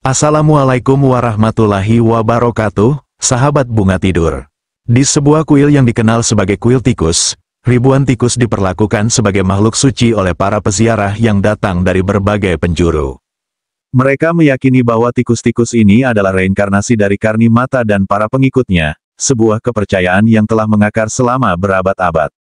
Assalamualaikum warahmatullahi wabarakatuh, sahabat bunga tidur. Di sebuah kuil yang dikenal sebagai kuil tikus, ribuan tikus diperlakukan sebagai makhluk suci oleh para peziarah yang datang dari berbagai penjuru. Mereka meyakini bahwa tikus-tikus ini adalah reinkarnasi dari Karni Mata dan para pengikutnya, sebuah kepercayaan yang telah mengakar selama berabad-abad.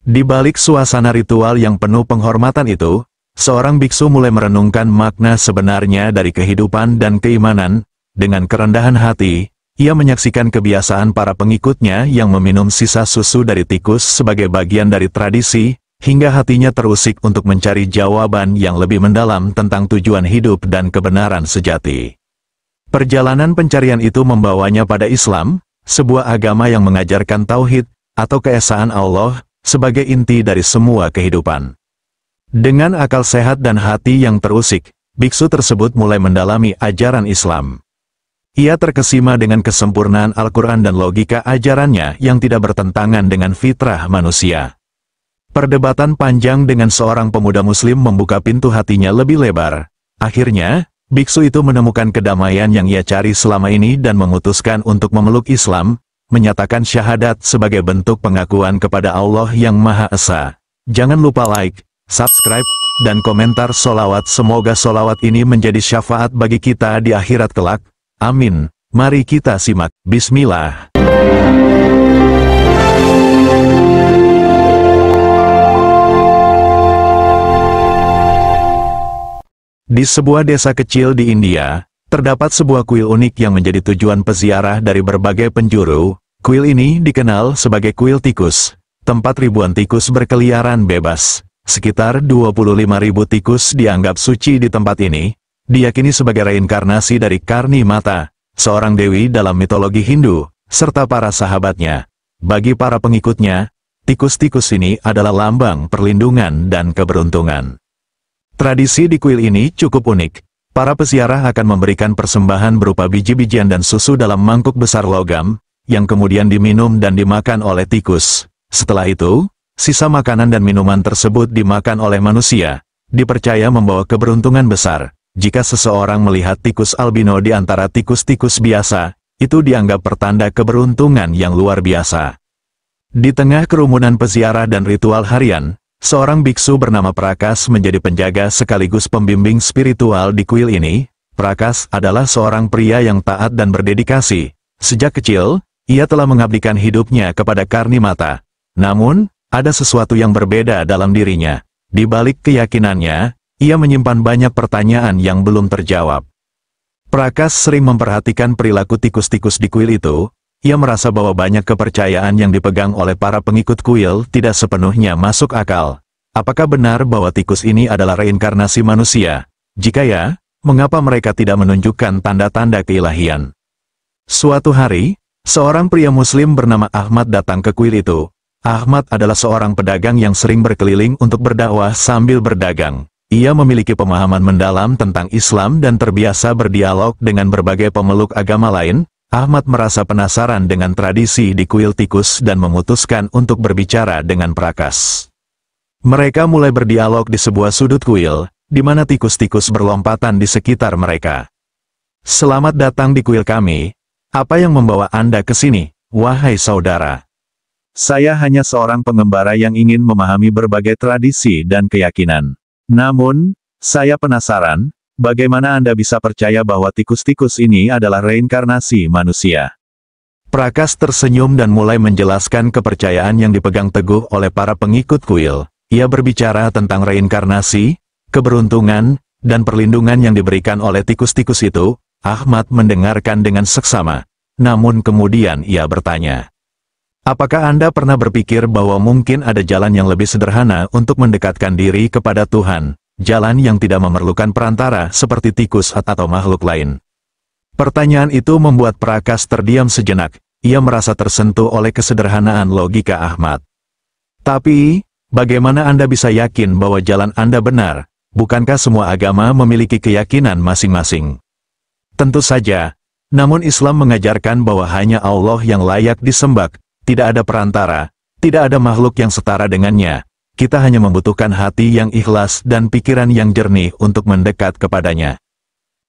Di balik suasana ritual yang penuh penghormatan itu, seorang biksu mulai merenungkan makna sebenarnya dari kehidupan dan keimanan. Dengan kerendahan hati, ia menyaksikan kebiasaan para pengikutnya yang meminum sisa susu dari tikus sebagai bagian dari tradisi, hingga hatinya terusik untuk mencari jawaban yang lebih mendalam tentang tujuan hidup dan kebenaran sejati. Perjalanan pencarian itu membawanya pada Islam, sebuah agama yang mengajarkan tauhid, atau keesaan Allah, sebagai inti dari semua kehidupan. Dengan akal sehat dan hati yang terusik, biksu tersebut mulai mendalami ajaran Islam. Ia terkesima dengan kesempurnaan Al-Quran dan logika ajarannya yang tidak bertentangan dengan fitrah manusia. Perdebatan panjang dengan seorang pemuda muslim membuka pintu hatinya lebih lebar. Akhirnya, biksu itu menemukan kedamaian yang ia cari selama ini dan memutuskan untuk memeluk Islam, menyatakan syahadat sebagai bentuk pengakuan kepada Allah yang Maha Esa. Jangan lupa like, subscribe, dan komentar solawat. Semoga solawat ini menjadi syafaat bagi kita di akhirat kelak. Amin. Mari kita simak. Bismillah. Di sebuah desa kecil di India, terdapat sebuah kuil unik yang menjadi tujuan peziarah dari berbagai penjuru. Kuil ini dikenal sebagai kuil tikus, tempat ribuan tikus berkeliaran bebas. Sekitar 25.000 tikus dianggap suci di tempat ini, diyakini sebagai reinkarnasi dari Karni Mata, seorang dewi dalam mitologi Hindu, serta para sahabatnya. Bagi para pengikutnya, tikus-tikus ini adalah lambang perlindungan dan keberuntungan. Tradisi di kuil ini cukup unik. Para peziarah akan memberikan persembahan berupa biji-bijian dan susu dalam mangkuk besar logam, yang kemudian diminum dan dimakan oleh tikus. Setelah itu, sisa makanan dan minuman tersebut dimakan oleh manusia, dipercaya membawa keberuntungan besar. Jika seseorang melihat tikus albino di antara tikus-tikus biasa, itu dianggap pertanda keberuntungan yang luar biasa. Di tengah kerumunan peziarah dan ritual harian, seorang biksu bernama Prakas menjadi penjaga sekaligus pembimbing spiritual di kuil ini. Prakas adalah seorang pria yang taat dan berdedikasi. Sejak kecil, ia telah mengabdikan hidupnya kepada Karni Mata. Namun, ada sesuatu yang berbeda dalam dirinya. Di balik keyakinannya, ia menyimpan banyak pertanyaan yang belum terjawab. Prakas sering memperhatikan perilaku tikus-tikus di kuil itu. Ia merasa bahwa banyak kepercayaan yang dipegang oleh para pengikut kuil tidak sepenuhnya masuk akal. Apakah benar bahwa tikus ini adalah reinkarnasi manusia? Jika ya, mengapa mereka tidak menunjukkan tanda-tanda keilahian? Suatu hari, seorang pria muslim bernama Ahmad datang ke kuil itu. Ahmad adalah seorang pedagang yang sering berkeliling untuk berdakwah sambil berdagang. Ia memiliki pemahaman mendalam tentang Islam dan terbiasa berdialog dengan berbagai pemeluk agama lain. Ahmad merasa penasaran dengan tradisi di kuil tikus dan memutuskan untuk berbicara dengan Prakas. Mereka mulai berdialog di sebuah sudut kuil, di mana tikus-tikus berlompatan di sekitar mereka. "Selamat datang di kuil kami. Apa yang membawa Anda ke sini, wahai saudara?" "Saya hanya seorang pengembara yang ingin memahami berbagai tradisi dan keyakinan. Namun, saya penasaran, bagaimana Anda bisa percaya bahwa tikus-tikus ini adalah reinkarnasi manusia?" Prakas tersenyum dan mulai menjelaskan kepercayaan yang dipegang teguh oleh para pengikut kuil. Ia berbicara tentang reinkarnasi, keberuntungan, dan perlindungan yang diberikan oleh tikus-tikus itu. Ahmad mendengarkan dengan seksama. Namun kemudian ia bertanya, "Apakah Anda pernah berpikir bahwa mungkin ada jalan yang lebih sederhana untuk mendekatkan diri kepada Tuhan, jalan yang tidak memerlukan perantara seperti tikus atau makhluk lain?" Pertanyaan itu membuat Prakas terdiam sejenak. Ia merasa tersentuh oleh kesederhanaan logika Ahmad. "Tapi, bagaimana Anda bisa yakin bahwa jalan Anda benar? Bukankah semua agama memiliki keyakinan masing-masing?" "Tentu saja, namun Islam mengajarkan bahwa hanya Allah yang layak disembah. Tidak ada perantara, tidak ada makhluk yang setara dengannya. Kita hanya membutuhkan hati yang ikhlas dan pikiran yang jernih untuk mendekat kepadanya."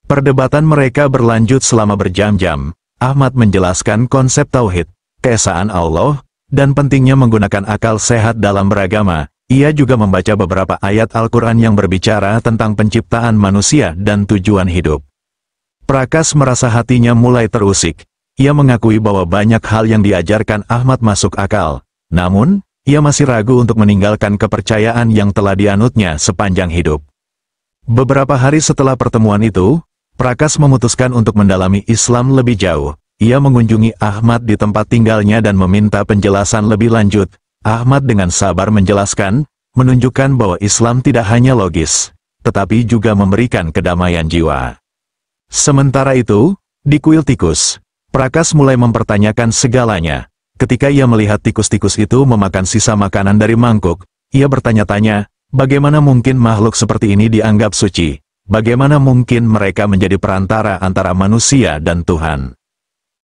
Perdebatan mereka berlanjut selama berjam-jam. Ahmad menjelaskan konsep tauhid, keesaan Allah, dan pentingnya menggunakan akal sehat dalam beragama. Ia juga membaca beberapa ayat Al-Quran yang berbicara tentang penciptaan manusia dan tujuan hidup. Prakas merasa hatinya mulai terusik. Ia mengakui bahwa banyak hal yang diajarkan Ahmad masuk akal. Namun, ia masih ragu untuk meninggalkan kepercayaan yang telah dianutnya sepanjang hidup. Beberapa hari setelah pertemuan itu, Prakas memutuskan untuk mendalami Islam lebih jauh. Ia mengunjungi Ahmad di tempat tinggalnya dan meminta penjelasan lebih lanjut. Ahmad dengan sabar menjelaskan, menunjukkan bahwa Islam tidak hanya logis, tetapi juga memberikan kedamaian jiwa. Sementara itu, di kuil tikus, Prakas mulai mempertanyakan segalanya. Ketika ia melihat tikus-tikus itu memakan sisa makanan dari mangkuk, ia bertanya-tanya, bagaimana mungkin makhluk seperti ini dianggap suci? Bagaimana mungkin mereka menjadi perantara antara manusia dan Tuhan?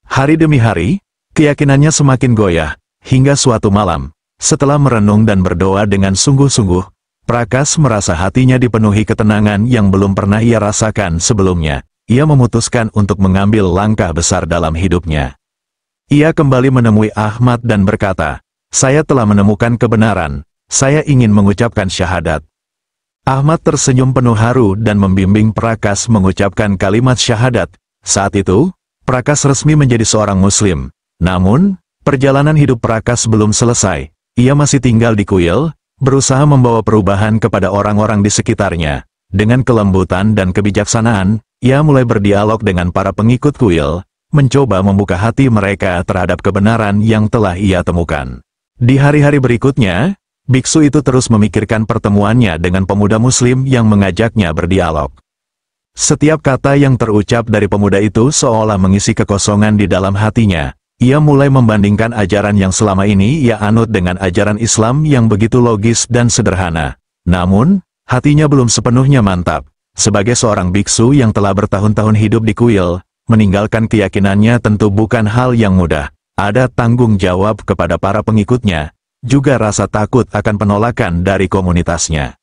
Hari demi hari, keyakinannya semakin goyah, hingga suatu malam, setelah merenung dan berdoa dengan sungguh-sungguh, Prakas merasa hatinya dipenuhi ketenangan yang belum pernah ia rasakan sebelumnya. Ia memutuskan untuk mengambil langkah besar dalam hidupnya. Ia kembali menemui Ahmad dan berkata, "Saya telah menemukan kebenaran, saya ingin mengucapkan syahadat." Ahmad tersenyum penuh haru dan membimbing Prakas mengucapkan kalimat syahadat. Saat itu, Prakas resmi menjadi seorang Muslim. Namun, perjalanan hidup Prakas belum selesai. Ia masih tinggal di kuil, berusaha membawa perubahan kepada orang-orang di sekitarnya. Dengan kelembutan dan kebijaksanaan, ia mulai berdialog dengan para pengikut kuil, mencoba membuka hati mereka terhadap kebenaran yang telah ia temukan. Di hari-hari berikutnya, biksu itu terus memikirkan pertemuannya dengan pemuda Muslim yang mengajaknya berdialog. Setiap kata yang terucap dari pemuda itu seolah mengisi kekosongan di dalam hatinya. Ia mulai membandingkan ajaran yang selama ini ia anut dengan ajaran Islam yang begitu logis dan sederhana. Namun, hatinya belum sepenuhnya mantap. Sebagai seorang biksu yang telah bertahun-tahun hidup di kuil, meninggalkan keyakinannya tentu bukan hal yang mudah. Ada tanggung jawab kepada para pengikutnya, juga rasa takut akan penolakan dari komunitasnya.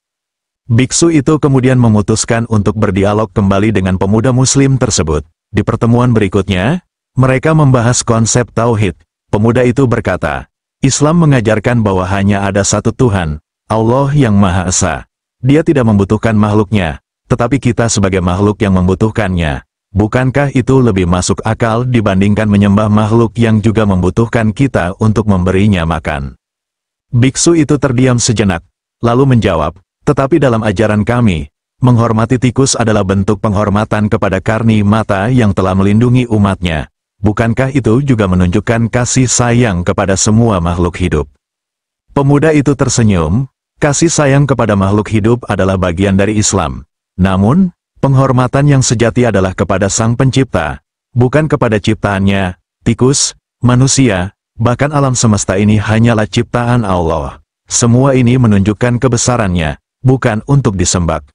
Biksu itu kemudian memutuskan untuk berdialog kembali dengan pemuda Muslim tersebut. Di pertemuan berikutnya, mereka membahas konsep tauhid. Pemuda itu berkata, Islam mengajarkan bahwa hanya ada satu Tuhan, Allah yang Maha Esa. Dia tidak membutuhkan makhluknya, tetapi kita sebagai makhluk yang membutuhkannya. Bukankah itu lebih masuk akal dibandingkan menyembah makhluk yang juga membutuhkan kita untuk memberinya makan? Biksu itu terdiam sejenak, lalu menjawab, tetapi dalam ajaran kami, menghormati tikus adalah bentuk penghormatan kepada karni mata yang telah melindungi umatnya. Bukankah itu juga menunjukkan kasih sayang kepada semua makhluk hidup? Pemuda itu tersenyum, kasih sayang kepada makhluk hidup adalah bagian dari Islam. Namun, penghormatan yang sejati adalah kepada Sang Pencipta, bukan kepada ciptaannya. Tikus, manusia, bahkan alam semesta ini hanyalah ciptaan Allah. Semua ini menunjukkan kebesarannya, bukan untuk disembah.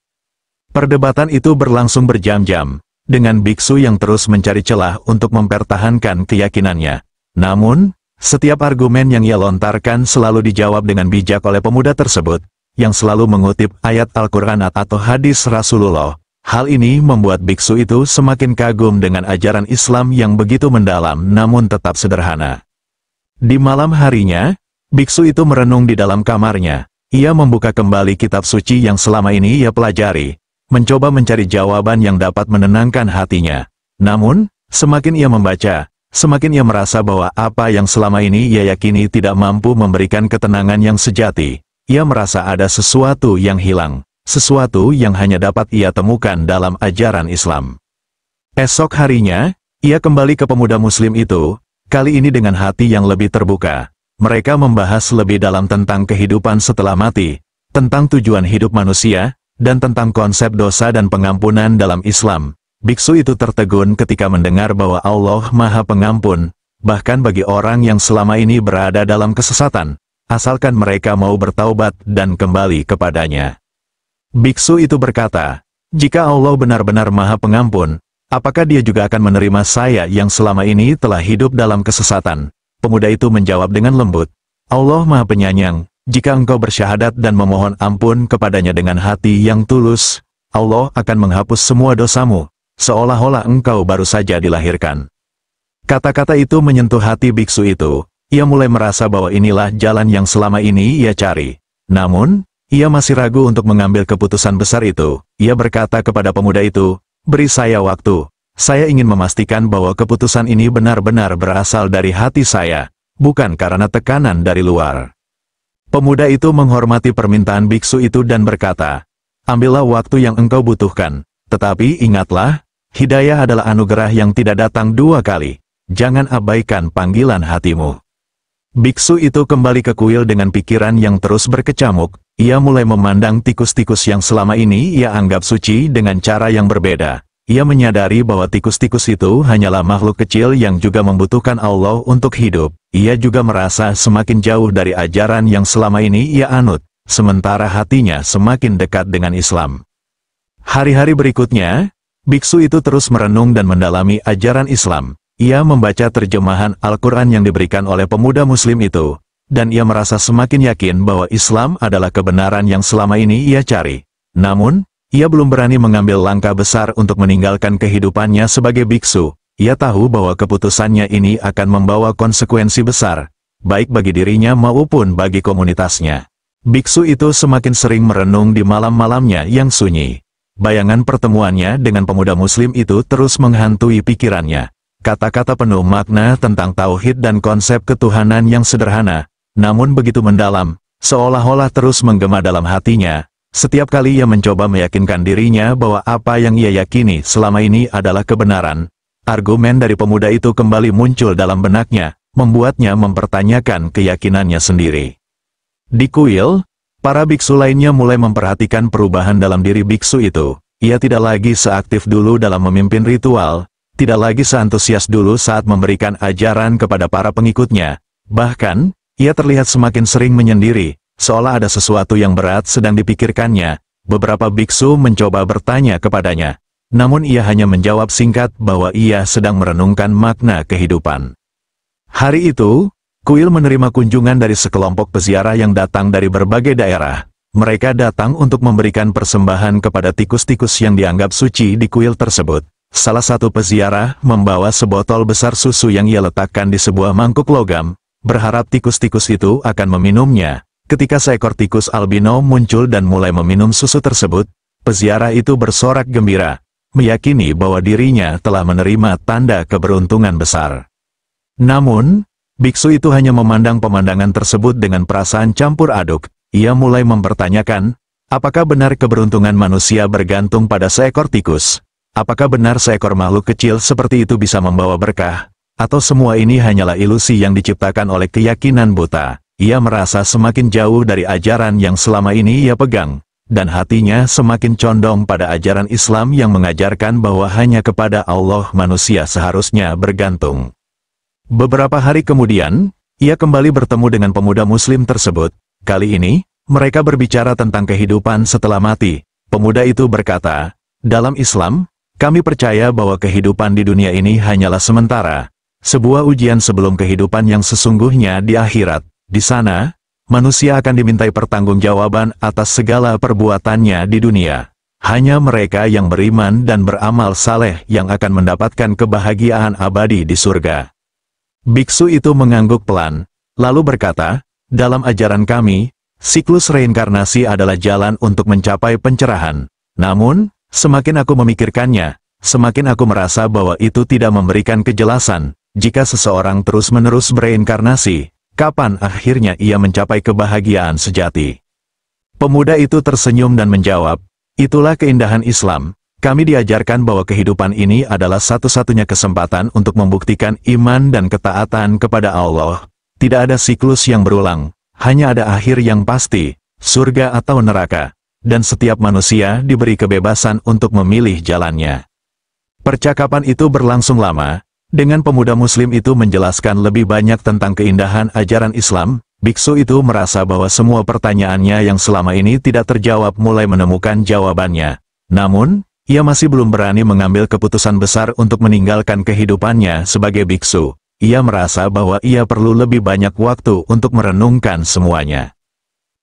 Perdebatan itu berlangsung berjam-jam, dengan biksu yang terus mencari celah untuk mempertahankan keyakinannya. Namun, setiap argumen yang ia lontarkan selalu dijawab dengan bijak oleh pemuda tersebut, yang selalu mengutip ayat Al-Quran atau hadis Rasulullah. Hal ini membuat biksu itu semakin kagum dengan ajaran Islam yang begitu mendalam namun tetap sederhana. Di malam harinya, biksu itu merenung di dalam kamarnya. Ia membuka kembali kitab suci yang selama ini ia pelajari, mencoba mencari jawaban yang dapat menenangkan hatinya. Namun, semakin ia membaca, semakin ia merasa bahwa apa yang selama ini ia yakini tidak mampu memberikan ketenangan yang sejati. Ia merasa ada sesuatu yang hilang, sesuatu yang hanya dapat ia temukan dalam ajaran Islam. Esok harinya, ia kembali ke pemuda Muslim itu, kali ini dengan hati yang lebih terbuka. Mereka membahas lebih dalam tentang kehidupan setelah mati, tentang tujuan hidup manusia, dan tentang konsep dosa dan pengampunan dalam Islam. Biksu itu tertegun ketika mendengar bahwa Allah Maha Pengampun, bahkan bagi orang yang selama ini berada dalam kesesatan, asalkan mereka mau bertaubat dan kembali kepadanya. Biksu itu berkata, jika Allah benar-benar Maha Pengampun, apakah Dia juga akan menerima saya yang selama ini telah hidup dalam kesesatan? Pemuda itu menjawab dengan lembut, Allah Maha Penyayang, jika engkau bersyahadat dan memohon ampun kepadanya dengan hati yang tulus, Allah akan menghapus semua dosamu. seolah-olah engkau baru saja dilahirkan." Kata-kata itu menyentuh hati biksu itu. Ia mulai merasa bahwa inilah jalan yang selama ini ia cari. Namun, ia masih ragu untuk mengambil keputusan besar itu. Ia berkata kepada pemuda itu, "Beri saya waktu. Saya ingin memastikan bahwa keputusan ini benar-benar berasal dari hati saya, bukan karena tekanan dari luar." Pemuda itu menghormati permintaan biksu itu dan berkata, "Ambillah waktu yang engkau butuhkan. Tetapi ingatlah, hidayah adalah anugerah yang tidak datang dua kali. Jangan abaikan panggilan hatimu." Biksu itu kembali ke kuil dengan pikiran yang terus berkecamuk. Ia mulai memandang tikus-tikus yang selama ini ia anggap suci dengan cara yang berbeda. Ia menyadari bahwa tikus-tikus itu hanyalah makhluk kecil yang juga membutuhkan Allah untuk hidup. Ia juga merasa semakin jauh dari ajaran yang selama ini ia anut, sementara hatinya semakin dekat dengan Islam. Hari-hari berikutnya, biksu itu terus merenung dan mendalami ajaran Islam. Ia membaca terjemahan Al-Quran yang diberikan oleh pemuda muslim itu, dan ia merasa semakin yakin bahwa Islam adalah kebenaran yang selama ini ia cari. Namun, ia belum berani mengambil langkah besar untuk meninggalkan kehidupannya sebagai biksu. Ia tahu bahwa keputusannya ini akan membawa konsekuensi besar, baik bagi dirinya maupun bagi komunitasnya. Biksu itu semakin sering merenung di malam-malamnya yang sunyi. Bayangan pertemuannya dengan pemuda muslim itu terus menghantui pikirannya. Kata-kata penuh makna tentang tauhid dan konsep ketuhanan yang sederhana, namun begitu mendalam, seolah-olah terus menggema dalam hatinya. Setiap kali ia mencoba meyakinkan dirinya bahwa apa yang ia yakini selama ini adalah kebenaran, argumen dari pemuda itu kembali muncul dalam benaknya, membuatnya mempertanyakan keyakinannya sendiri. Di kuil, para biksu lainnya mulai memperhatikan perubahan dalam diri biksu itu. Ia tidak lagi seaktif dulu dalam memimpin ritual, tidak lagi seantusias dulu saat memberikan ajaran kepada para pengikutnya. Bahkan, ia terlihat semakin sering menyendiri, seolah ada sesuatu yang berat sedang dipikirkannya. Beberapa biksu mencoba bertanya kepadanya, namun ia hanya menjawab singkat bahwa ia sedang merenungkan makna kehidupan. Hari itu, kuil menerima kunjungan dari sekelompok peziarah yang datang dari berbagai daerah. Mereka datang untuk memberikan persembahan kepada tikus-tikus yang dianggap suci di kuil tersebut. Salah satu peziarah membawa sebotol besar susu yang ia letakkan di sebuah mangkuk logam, berharap tikus-tikus itu akan meminumnya. Ketika seekor tikus albino muncul dan mulai meminum susu tersebut, peziarah itu bersorak gembira, meyakini bahwa dirinya telah menerima tanda keberuntungan besar. Namun, biksu itu hanya memandang pemandangan tersebut dengan perasaan campur aduk. Ia mulai mempertanyakan, apakah benar keberuntungan manusia bergantung pada seekor tikus? Apakah benar seekor makhluk kecil seperti itu bisa membawa berkah? Atau semua ini hanyalah ilusi yang diciptakan oleh keyakinan buta? Ia merasa semakin jauh dari ajaran yang selama ini ia pegang, dan hatinya semakin condong pada ajaran Islam yang mengajarkan bahwa hanya kepada Allah manusia seharusnya bergantung. Beberapa hari kemudian, ia kembali bertemu dengan pemuda muslim tersebut. Kali ini, mereka berbicara tentang kehidupan setelah mati. Pemuda itu berkata, "Dalam Islam, kami percaya bahwa kehidupan di dunia ini hanyalah sementara, sebuah ujian sebelum kehidupan yang sesungguhnya di akhirat. Di sana, manusia akan dimintai pertanggungjawaban atas segala perbuatannya di dunia. Hanya mereka yang beriman dan beramal saleh yang akan mendapatkan kebahagiaan abadi di surga." Biksu itu mengangguk pelan, lalu berkata, "Dalam ajaran kami, siklus reinkarnasi adalah jalan untuk mencapai pencerahan. Namun, semakin aku memikirkannya, semakin aku merasa bahwa itu tidak memberikan kejelasan. Jika seseorang terus-menerus bereinkarnasi, kapan akhirnya ia mencapai kebahagiaan sejati?" Pemuda itu tersenyum dan menjawab, "Itulah keindahan Islam. Kami diajarkan bahwa kehidupan ini adalah satu-satunya kesempatan untuk membuktikan iman dan ketaatan kepada Allah. Tidak ada siklus yang berulang, hanya ada akhir yang pasti, surga atau neraka, dan setiap manusia diberi kebebasan untuk memilih jalannya." Percakapan itu berlangsung lama, dengan pemuda muslim itu menjelaskan lebih banyak tentang keindahan ajaran Islam. Biksu itu merasa bahwa semua pertanyaannya yang selama ini tidak terjawab mulai menemukan jawabannya. Namun, ia masih belum berani mengambil keputusan besar untuk meninggalkan kehidupannya sebagai biksu. Ia merasa bahwa ia perlu lebih banyak waktu untuk merenungkan semuanya.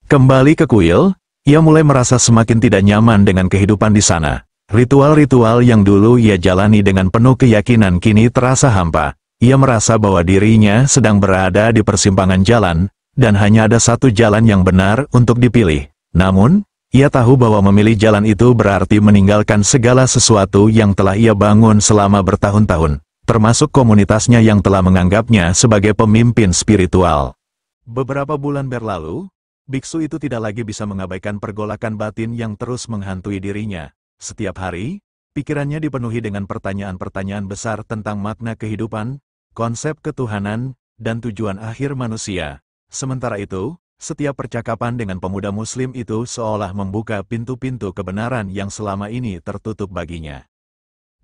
Kembali ke kuil, ia mulai merasa semakin tidak nyaman dengan kehidupan di sana. Ritual-ritual yang dulu ia jalani dengan penuh keyakinan kini terasa hampa. Ia merasa bahwa dirinya sedang berada di persimpangan jalan, dan hanya ada satu jalan yang benar untuk dipilih. Namun, ia tahu bahwa memilih jalan itu berarti meninggalkan segala sesuatu yang telah ia bangun selama bertahun-tahun, termasuk komunitasnya yang telah menganggapnya sebagai pemimpin spiritual. Beberapa bulan berlalu, biksu itu tidak lagi bisa mengabaikan pergolakan batin yang terus menghantui dirinya. Setiap hari, pikirannya dipenuhi dengan pertanyaan-pertanyaan besar tentang makna kehidupan, konsep ketuhanan, dan tujuan akhir manusia. Sementara itu, setiap percakapan dengan pemuda muslim itu seolah membuka pintu-pintu kebenaran yang selama ini tertutup baginya.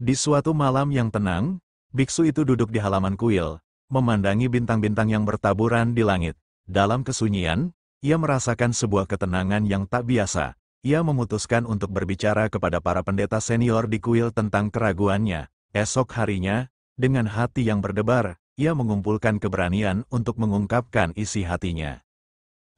Di suatu malam yang tenang, biksu itu duduk di halaman kuil, memandangi bintang-bintang yang bertaburan di langit. Dalam kesunyian, ia merasakan sebuah ketenangan yang tak biasa. Ia memutuskan untuk berbicara kepada para pendeta senior di kuil tentang keraguannya. Esok harinya, dengan hati yang berdebar, ia mengumpulkan keberanian untuk mengungkapkan isi hatinya.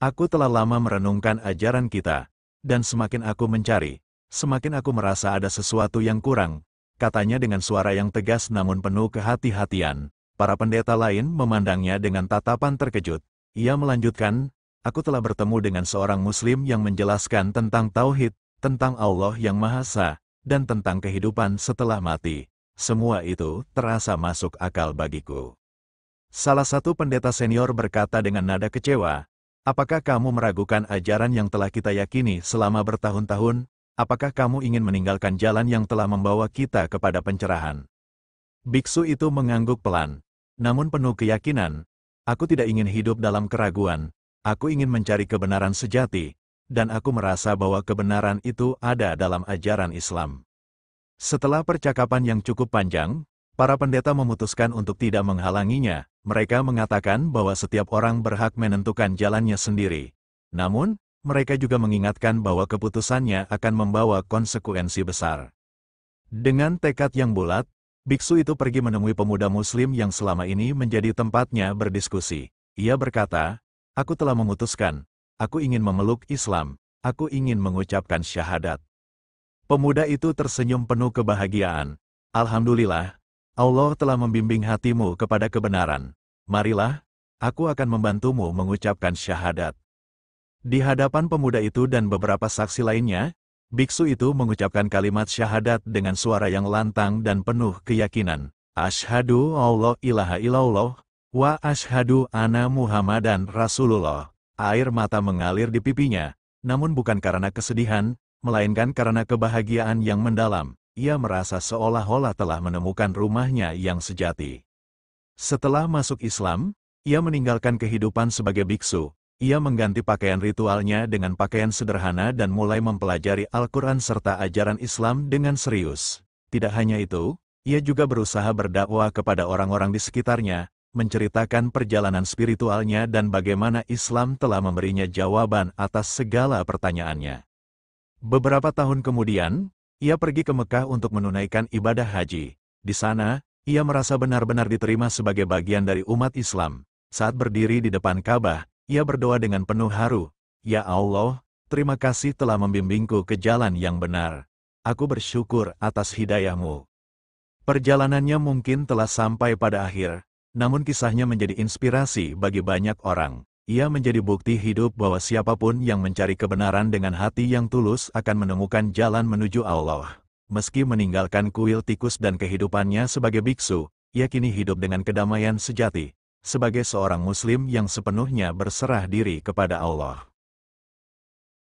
Aku telah lama merenungkan ajaran kita, dan semakin aku mencari, semakin aku merasa ada sesuatu yang kurang, katanya dengan suara yang tegas namun penuh kehati-hatian. Para pendeta lain memandangnya dengan tatapan terkejut. Ia melanjutkan, aku telah bertemu dengan seorang muslim yang menjelaskan tentang tauhid, tentang Allah yang Maha Esa, dan tentang kehidupan setelah mati. Semua itu terasa masuk akal bagiku. Salah satu pendeta senior berkata dengan nada kecewa, apakah kamu meragukan ajaran yang telah kita yakini selama bertahun-tahun? Apakah kamu ingin meninggalkan jalan yang telah membawa kita kepada pencerahan? Biksu itu mengangguk pelan, namun penuh keyakinan, aku tidak ingin hidup dalam keraguan. Aku ingin mencari kebenaran sejati, dan aku merasa bahwa kebenaran itu ada dalam ajaran Islam. Setelah percakapan yang cukup panjang, para pendeta memutuskan untuk tidak menghalanginya. Mereka mengatakan bahwa setiap orang berhak menentukan jalannya sendiri. Namun, mereka juga mengingatkan bahwa keputusannya akan membawa konsekuensi besar. Dengan tekad yang bulat, biksu itu pergi menemui pemuda muslim yang selama ini menjadi tempatnya berdiskusi. Ia berkata, aku telah memutuskan, aku ingin memeluk Islam, aku ingin mengucapkan syahadat. Pemuda itu tersenyum penuh kebahagiaan. Alhamdulillah, Allah telah membimbing hatimu kepada kebenaran. Marilah, aku akan membantumu mengucapkan syahadat. Di hadapan pemuda itu dan beberapa saksi lainnya, biksu itu mengucapkan kalimat syahadat dengan suara yang lantang dan penuh keyakinan. Asyhadu alla ilaha illallah. Wa ashhadu anna Muhammadan Rasulullah. Air mata mengalir di pipinya, namun bukan karena kesedihan, melainkan karena kebahagiaan yang mendalam. Ia merasa seolah-olah telah menemukan rumahnya yang sejati. Setelah masuk Islam, ia meninggalkan kehidupan sebagai biksu. Ia mengganti pakaian ritualnya dengan pakaian sederhana dan mulai mempelajari Al-Quran serta ajaran Islam dengan serius. Tidak hanya itu, ia juga berusaha berdakwah kepada orang-orang di sekitarnya, menceritakan perjalanan spiritualnya dan bagaimana Islam telah memberinya jawaban atas segala pertanyaannya. Beberapa tahun kemudian, ia pergi ke Mekah untuk menunaikan ibadah haji. Di sana, ia merasa benar-benar diterima sebagai bagian dari umat Islam. Saat berdiri di depan Ka'bah, ia berdoa dengan penuh haru, "Ya Allah, terima kasih telah membimbingku ke jalan yang benar. Aku bersyukur atas hidayah-Mu." Perjalanannya mungkin telah sampai pada akhir, namun kisahnya menjadi inspirasi bagi banyak orang. Ia menjadi bukti hidup bahwa siapapun yang mencari kebenaran dengan hati yang tulus akan menemukan jalan menuju Allah. Meski meninggalkan kuil tikus dan kehidupannya sebagai biksu, ia kini hidup dengan kedamaian sejati, sebagai seorang muslim yang sepenuhnya berserah diri kepada Allah.